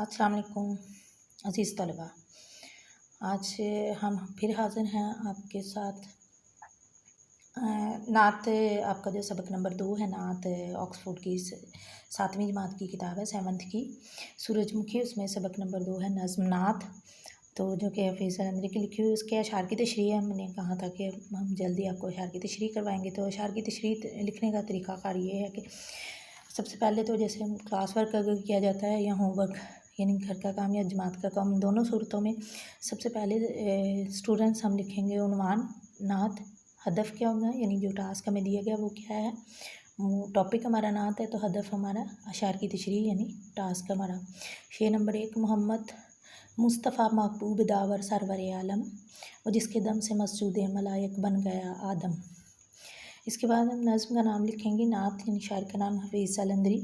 अस्सलाम वालेकुम अज़ीज़ तलबा। आज हम फिर हाज़िर हैं आपके साथ। नात आपका जो सबक नंबर 2 है, नात ऑक्सफोर्ड की 7वीं जमात की किताब है, 7th की सूरजमुखी। उसमें सबक नंबर 2 है नज़्म नात, तो जो कि हफ़ीज़ अलंदरी की लिखी हुई। उसके अशार की तशरीह है। मैंने कहा था कि हम जल्दी आपको अशार की तशरीह करवाएंगे। तो अशार की तशरीह लिखने का तरीक़ाकार ये है कि सबसे पहले तो जैसे हम क्लास वर्क अगर किया जाता है या होमवर्क यानी घर का काम या जमात का काम, दोनों सूरतों में सबसे पहले स्टूडेंट्स हम लिखेंगे उन्वान नात। हदफ क्या होगा, यानी जो टास्क हमें दिया गया वो क्या है। टॉपिक हमारा नात है तो हदफ हमारा अशार की तशरीह यानी टास्क हमारा। शेर नंबर 1, मोहम्मद मुस्तफ़ा महबूब दावर सरवर आलम, और जिसके दम से मसजूद मलाइक बन गया आदम। इसके बाद हम नज़्म का नाम लिखेंगे, नात यानी शायर का नाम हफ़ीज़ अलंदरी।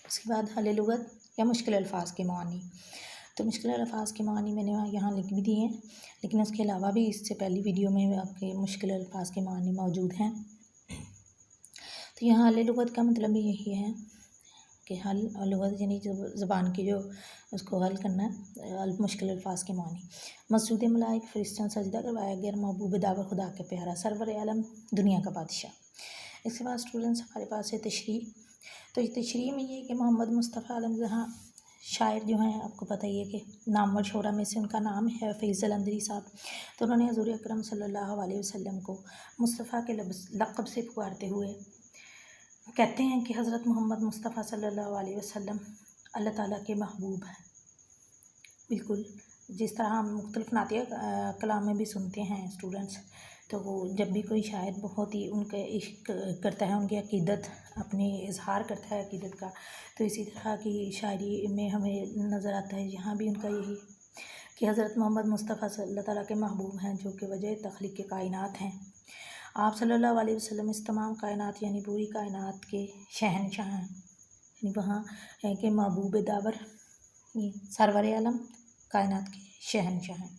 उसके बाद हल लुगत या मुश्किल अल्फाज के मानी। तो मुश्किल अल्फाज के मानी मैंने यहाँ लिख भी दिए हैं, लेकिन उसके अलावा भी इससे पहली वीडियो में आपके मुश्किल अल्फाज के मानी मौजूद हैं। तो यहाँ हल लुगत का मतलब भी यही है कि हल लुगत यानी जो ज़बान की जो उसको हल करना, मुश्किल अल्फाज के मानी। मसजूद मलाइक फरिश्तों सजदा करवाया गया, महबूब दावर खुदा के प्यारा, सरवर आलम दुनिया का बादशाह। इसके बाद स्टूडेंट्स हमारे पास है तशरीह। तो इस तशरीह में ये कि मोहम्मद मुस्तफ़ा आलम जहाँ शायर जो हैं, आपको पता ही है कि नामवर शोरा में से उनका नाम है हफ़ीज़ अलंदरी साहब। तो उन्होंने हुज़ूर अकरम सल्लल्लाहु अलैहि वसल्लम को मुस्तफ़ा के लक़ब से पुकारते हुए कहते हैं कि हज़रत मोहम्मद मुस्तफ़ा सल्लल्लाहु अलैहि वसल्लम अल्लाह ताला के महबूब हैं। बिल्कुल जिस तरह हम मुख्तलिफ़ नातिया कलाम में भी सुनते हैं स्टूडेंट्स, तो वो जब भी कोई शायर बहुत ही उनका इश्क करता है, उनकी अक़ीदत अपनी इज़हार करता है अक़ीदत का, तो इसी तरह की शायरी में हमें नज़र आता है यहाँ भी उनका यही कि हज़रत मोहम्मद मुस्तफ़ा अल्लाह ताला के महबूब हैं, जो कि वजह तख़लीक़ के कायनात हैं। आप सल्लल्लाहु अलैहि वसल्लम इस तमाम कायनात यानी पूरी कायनात के शहनशाह हैं, यानी वहाँ है कि महबूब दावर सरवर आलम कायनात के शहनशाह हैं।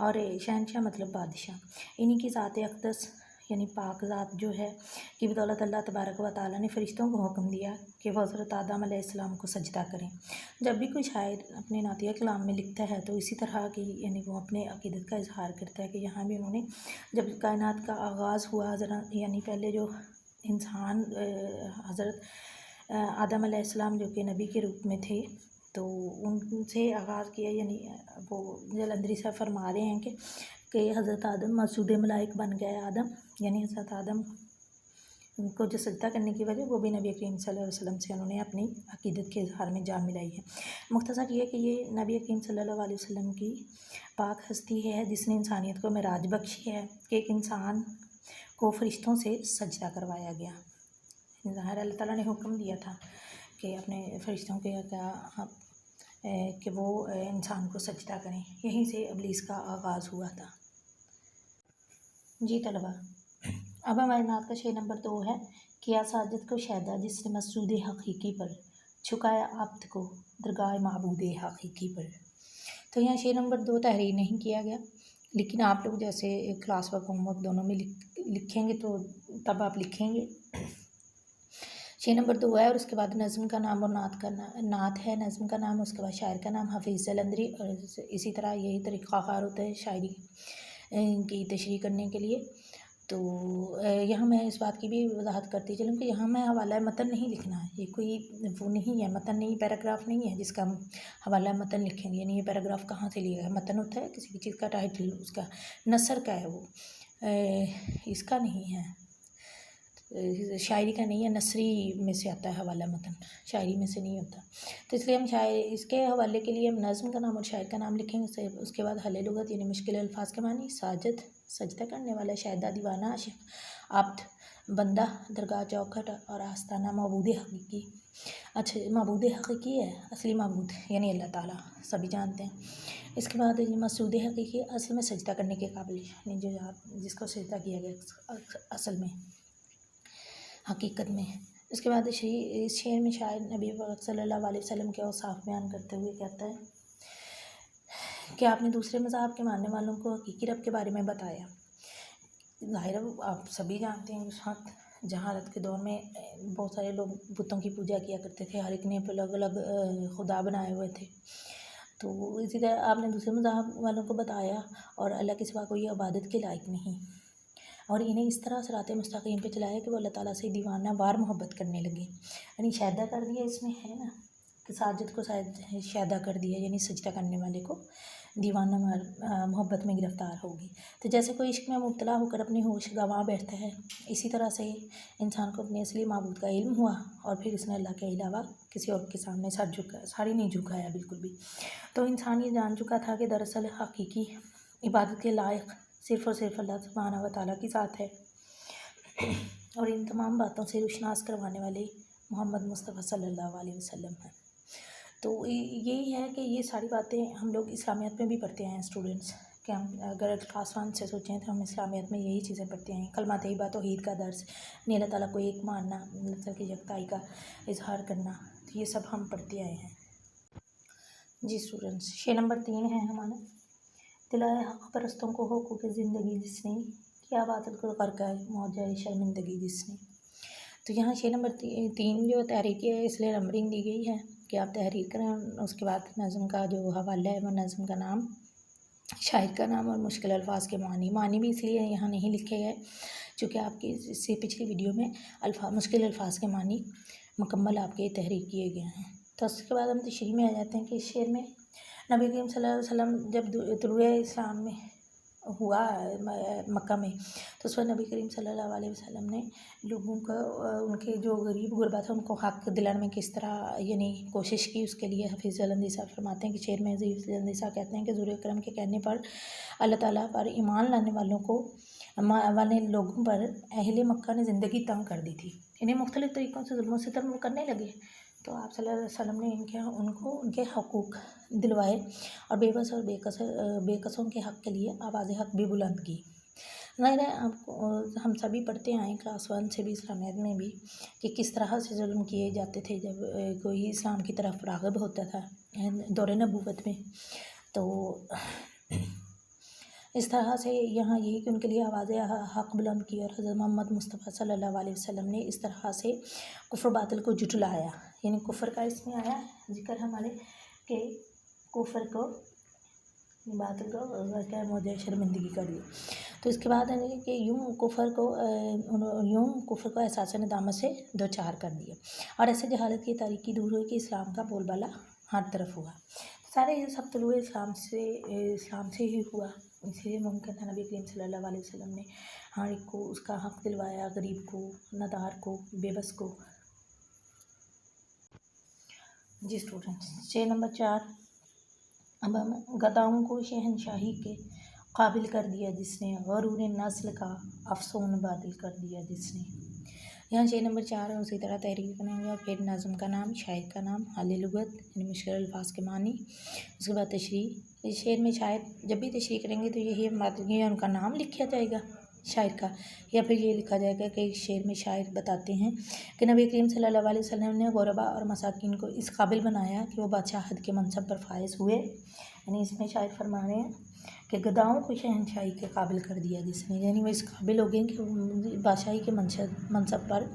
और शहनशाह मतलब बादशाह। इन्हीं की ज़ात अक़दस यानी पाक ज़ात जो है कि बदौलत अल्लाह तबारक व तआला ने फ़रिश्तों को हुक्म दिया कि वह हज़रत आदम अलैहिस्सलाम को सजदा करें। जब भी कोई शायर अपने नातिया कलाम में लिखता है तो इसी तरह की यानी वो अपने अक़ीदत का इज़हार करता है कि यहाँ भी उन्होंने जब कायनात का आगाज़ हुआ, यानी पहले जो इंसान हज़रत आदम अलैहिस्सलाम जो कि नबी के रूप में थे, तो उनसे आगाज़ किया। यानी वो जलंधरी साहब फरमा रहे हैं कि हज़रत आदम मसजूद मलाइक बन गए आदम, यानी हज़रत आदम उनको जो सजदा करने की वजह वो भी नबी करीम सल्लल्लाहु अलैहि वसल्लम से उन्होंने अपनी अक़ीदत के इज़हार में जान मिलाई है। मुख्तसर ये कि ये नबी करीम सल्लल्लाहु अलैहि वसल्लम की पाक हस्ती है जिसने इंसानियत को मेराज बख्शी है कि एक इंसान को फ़रिश्तों से सजदा करवाया गया। ज़ाहिर अल्लाह ताला ने हुक्म दिया था कि अपने फ़रिश्तों के कि वो इंसान को सजदा करें। यहीं से इब्लीस का आगाज़ हुआ था। जी तलबा, अब हमारे नात का शेर नंबर 2 है, किया साजद को शैदा जिसने मसजूद हकीकी पर, छुकाया आब्द को दरगाह महबूद हकीकी पर। तो यहाँ शेर नंबर 2 तहरीर नहीं किया गया, लेकिन आप लोग जैसे क्लास वर्क होमवर्क दोनों में लिखेंगे तो तब आप लिखेंगे। शेर नंबर 2 है और उसके बाद नज़्म का नाम और नात है, नज़्म का नाम, उसके बाद शायर का नाम हफ़ीज़ अलंदरी। और इसी तरह यही तरीक़ाकार होता है शायरी की तशरीह करने के लिए। तो यहाँ मैं इस बात की भी वजाहत करती चलूँ कि यहाँ मैं हवाला मतन नहीं लिखना है। ये कोई वो नहीं है, मतन नहीं, पैराग्राफ नहीं है जिसका हम हवाला मतन लिखेंगे। यानी ये पैराग्राफ कहाँ से लिया है, मतन होता है किसी भी चीज़ का टाइटल, उसका नसर का है, वो इसका नहीं है, शायरी का नहीं है, नसरी में से आता है हवाला मतन, शायरी में से नहीं होता। तो इसलिए हम इसके हवाले के लिए हम नज़्म का नाम और शायर का नाम लिखेंगे। उसके बाद हल लुगत यानी मुश्किल अल्फाज के मानी, साजिद सजदा करने वाला, शायदा दीवाना, आशिक, आब्द बंदा, दरगाह चौखट, और आस्ताना महबूद हकीकी। अच्छा, महबूद हकीकी है असली महबूद यानी अल्लाह ताला, सभी जानते हैं। इसके बाद मसजूद हकीकी असल में सजदा करने के काबिल, यानी जो जिसको सजदा किया गया असल में हकीकत में। इसके बाद इस शेर में शायर नबी सल्लल्लाहु अलैहि वसल्लम के औसाफ बयान करते हुए कहता है कि आपने दूसरे मज़हब के मानने वालों को हकीकी रब के बारे में बताया। ज़ाहिर आप सभी जानते हैं उस वक्त जहालत के दौर में बहुत सारे लोग बुतों की पूजा किया करते थे, हर एक ने अलग अलग खुदा बनाए हुए थे। तो इसी तरह आपने दूसरे मज़हब वालों को बताया और अल्लाह के सिवा कोई इबादत के लायक नहीं, और इन्हें इस तरह सिरात मुस्तकीम पे चलाया कि वो अल्लाह ताला से दीवाना वार मोहब्बत करने लगे। यानी शायदा कर दिया, इसमें है ना कि साजिद को शायदा कर दिया, यानी सजदा करने वाले को दीवाना मोहब्बत में गिरफ़्तार होगी। तो जैसे कोई इश्क में मुब्तला होकर अपने होश गंवा बैठता है, इसी तरह से इंसान को अपने असली माबूद का इल्म हुआ और फिर उसने अल्लाह के अलावा किसी और के सामने साड़ी नहीं झुकाया बिल्कुल भी। तो इंसान ये जान चुका था कि दरअसल हकीकी इबादत के लायक सिर्फ़ और सिर्फ अल्लाह सुब्हानहू व तआला की ज़ात है, और इन तमाम बातों से रुशनास करवाने वाले मोहम्मद मुस्तफ़ा सल्लल्लाहु अलैहि वसल्लम हैं। तो यही है कि ये सारी बातें हम लोग इस्लामियत में भी पढ़ते हैं स्टूडेंट्स, कि हम अगर क्लास 1 से सोचें तो हम इस्लामियत में यही चीज़ें पढ़ते हैं। कलमा तैयबा तौहीद का दर्स, अल्लाह ताला को एक मानना, अल्लाह की यकताई का इजहार करना, तो ये सब हम पढ़ते आए हैं। जी स्टूडेंट्स, 6 नंबर 3 है हमारा, दिलाए हक़ परस्तों को हुकूक़ ज़िंदगी जिसने, क्या बातिल को ग़र्क़ मौजा शर्मिंदगी जिसने। तो यहाँ 6 नंबर 3 जो तहरीर है, इसलिए नंबरिंग दी गई है कि आप तहरीर करें। उसके बाद नज़म का जो हवाला है वो नज़म का नाम, शायर का नाम और मुश्किल अल्फाज के मानी भी इसलिए यहाँ नहीं लिखे गए चूँकि आपकी इससे पिछली वीडियो में मुश्किल अल्फाज के मानी मुकम्मल आपके तहरीर किए गए हैं। तो उसके बाद हम तशरीह में आ जाते हैं कि इस शेर में नबी करीम सल्लल्लाहु अलैहि वसल्लम जब तुलूए इस्लाम में हुआ मक्का में, तो उस वक्त नबी करीम सल्लल्लाहु अलैहि वसल्लम ने लोगों को, उनके जो गरीब गुरबा थे उनको हक़ दिलाने में किस तरह यानी कोशिश की, उसके लिए हफीज़ जलंधी साहब फरमाते हैं कि शेर में हफीज़ जलंधी साहब कहते हैं कि ज़ुर अकरम के कहने पर अल्लाह ताला पर ईमान लाने वाले लोगों पर अहले मक्का ने ज़िंदगी तंग कर दी थी, इन्हें मुख्तलिफ़ तरीक़ों से जुल्म सितम करने लगे। तो आप सल्लल्लाहु अलैहि वसल्लम ने उनको उनके हकूक़ दिलवाए और बेबस और बेकसों के हक़ के लिए आवाज़ हक़ भी बुलंद की। ज़ाहिर है आपको, हम सभी पढ़ते आए क्लास 1 से भी इस्लामियत में भी कि किस तरह से जुल्म किए जाते थे जब कोई इस्लाम की तरफ राग़िब होता था दौरे नबूवत में। तो इस तरह से यहाँ यही कि उनके लिए आवाज़ हक़ बुलंद की और हज़रत मोहम्मद मुस्तफ़ा सल्लल्लाहु अलैहि वसल्लम ने इस तरह से कुफ्र बातिल को जुटलाया, यानी कुफ्र का इसमें आया जिक्र हमारे के कुफ्र को बातिल को क्या मौजूद शर्मिंदगी कर दी। तो इसके बाद है कि यूँ कुफ्र को एहसास नदामत से दो चार कर दिया और ऐसे जहालत की तारीकी दूर हुई कि इस्लाम का बोलबाला हर तरफ हुआ। सारे ये सब तलुए इस्लाम से ही हुआ, इसलिए मुमकिन था नबी करीम सल्लल्लाहु अलैहि वसल्लम ने हर एक को उसका हक़ दिलवाया, गरीब को, नदार को, बेबस को। जी स्टूडेंट्स, 6 नंबर 4, अब हम गदाओं को शहनशाही के काबिल कर दिया जिसने, गरूर नस्ल का अफसोन बातिल कर दिया जिसने। यहाँ 6 नंबर 4 है, उसी तरह तहरीर बनेंगे और फिर नज़म का नाम, शायर का नाम, हाल लुगत यानी मुश्किल अल्फाज के मानी, उसके बाद तशरीह। इस शेर में शायर जब भी तशरीह करेंगे तो यही बात होगी, उनका नाम लिखा जाएगा शायर का, या फिर ये लिखा जाएगा कि इस शेर में शायर बताते हैं कि नबी करीम सल्लल्लाहु अलैहि वसल्लम ने गुरबा और मसाकिन को इस काबिल बनाया कि वो बादशाहत के मनसब पर फायज़ हुए। यानी इसमें शायर फरमा रहे हैं कि गदाओं को शहनशाही के काबिल कर दिया जिसने, यानी वो इस काबिल हो गए कि बादशाही के मनसब पर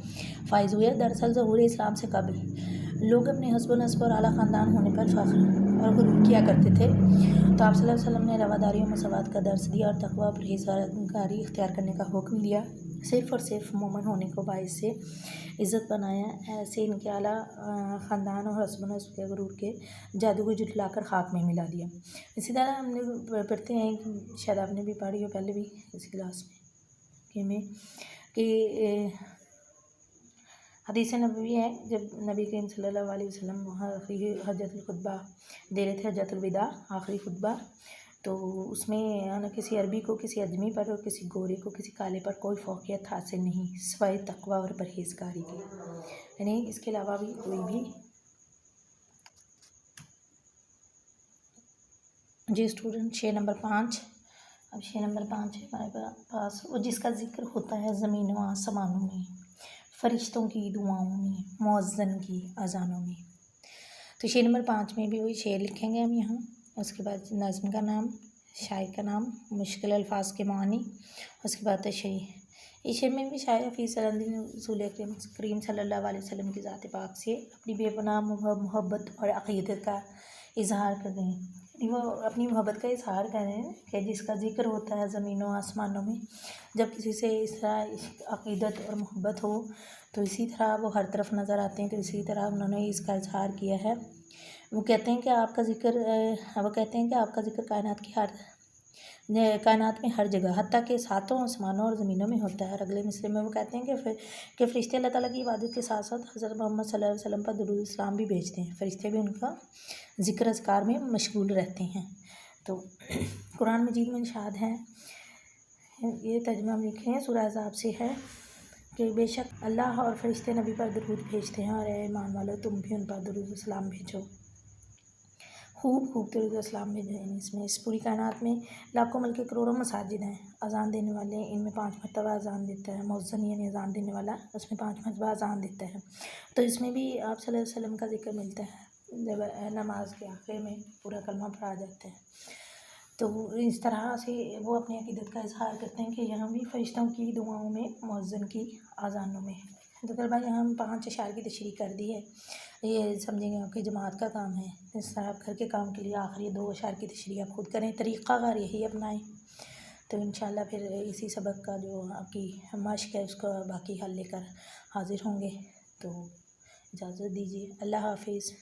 फायज़ हुए। दरअसल ज़हूर इस्लाम से कबल लोग अपने हस्ब नस्ब और आला ख़ानदान होने पर फ़ख्र और गुरूर किया करते थे। तो आप सल्लल्लाहु अलैहि वसल्लम ने रवादारी और मसवात का दर्स दिया और तक़वा और परहेज़गारी इख्तियार करने का हुक्म दिया, सिर्फ़ और सिर्फ मोमिन होने को बाइस से इज़्ज़त बनाया। ऐसे इनके आला ख़ानदान और हस्ब नस्ब के गुरूर के जादू को जुटलाकर खाक में मिला दिया। इसी तरह हमने पढ़ते हैं, शायद आपने भी पढ़ी हो पहले भी इसी क्लास में कि हदीस नबवी है, जब नबी करीम सल्लल्लाहु अलैहि वसल्लम आखिरी हज्जतुल खुतबा दे रहे थे, हज्जतुल विदा आखिरी खुतबा, तो उसमें किसी अरबी को, किसी अजमी पर और किसी गोरे को, किसी काले पर कोई फ़ौक़ियत हासिल नहीं सिवाय तक़वा और परहेज़गारी की, यानी इसके अलावा भी कोई भी। जी स्टूडेंट, 6 नंबर 5, अब 6 नंबर 5 है हमारे पास, वो जिसका जिक्र होता है ज़मीन व आसमानों में, फ़रिश्तों की दुआओं में, मुअज़्ज़िन की अज़ानों में। तो 6 नंबर 5 में भी वही शेर लिखेंगे हम यहाँ। उसके बाद नज़्म का नाम, शायर का नाम, मुश्किल अल्फाज के मानी, उसके बाद तशरीह। इस शेर में भी शायर हफीज़ सलंदी ने रसूल करीम सल्लल्लाहु अलैहि वसल्लम की ज़ात पाक से अपनी बेपनाह मोहब्बत और अक़ीदत का इजहार कर रहे हैं। वो अपनी मोहब्बत का इजहार कर रहे हैं कि जिसका जिक्र होता है ज़मीनों आसमानों में, जब किसी से इस तरह अक़ीदत और मोहब्बत हो तो इसी तरह वो हर तरफ नज़र आते हैं। तो इसी तरह उन्होंने इसका इजहार किया है। वो कहते हैं कि आपका ज़िक्र कायनात में हर जगह, हत्ता के सातों आसमानों और ज़मीनों में होता है। और अगले मिसरे में वो कहते हैं कि फ़रिश्ते अल्लाह ताला की इबादत के साथ साथ हज़रत मोहम्मद सल्लल्लाहु अलैहि वसल्लम पर दुरूद सलाम भी भेजते हैं। फ़रिश्ते भी उनका ज़िक्र अज़कार में मशगूल रहते हैं। तो कुरान मजीद में इरशाद है, ये तर्जुमा हम लिखे हैं, सूरह अहज़ाब से है कि बेशक अल्लाह और फ़रिश्ते नबी पर दुरूद भेजते हैं, और ए ईमान वालो तुम भी उन पर दुरूद सलाम भेजो। खूब दुरूद सलाम भेजें। इसमें इस पूरी कायनात में लाखों बल्कि करोड़ों मसाजिद हैं। अज़ान देने वाले इनमें 5 मरतबा अज़ान देता है। मुअज़्ज़िन यानी अज़ान देने वाला उसमें 5 मरतबा अज़ान देता है। तो इसमें भी आप सल्लल्लाहु अलैहि वसल्लम का जिक्र मिलता है जब नमाज के आखिर में पूरा कलमा पढ़ा जाता है। तो इस तरह से वो अपनी अक़ीदत का इजहार करते हैं कि यहाँ भी फ़रिश्तों की दुआओं में, मुअज़्ज़िन की अज़ानों में। तो तलबा यहाँ हम 5 अशार की तशरीह कर दी है। ये समझेंगे आपकी जमात का काम है। इस तरह आप घर के काम के लिए आखिरी 2 अशार की तशरीह आप खुद करें, तरीक़ाकार यही अपनाएं। तो इंशाल्लाह फिर इसी सबक का जो आपकी मश्क है उसका बाकी हल लेकर हाज़िर होंगे। तो इजाज़त दीजिए। अल्लाह हाफ़िज़।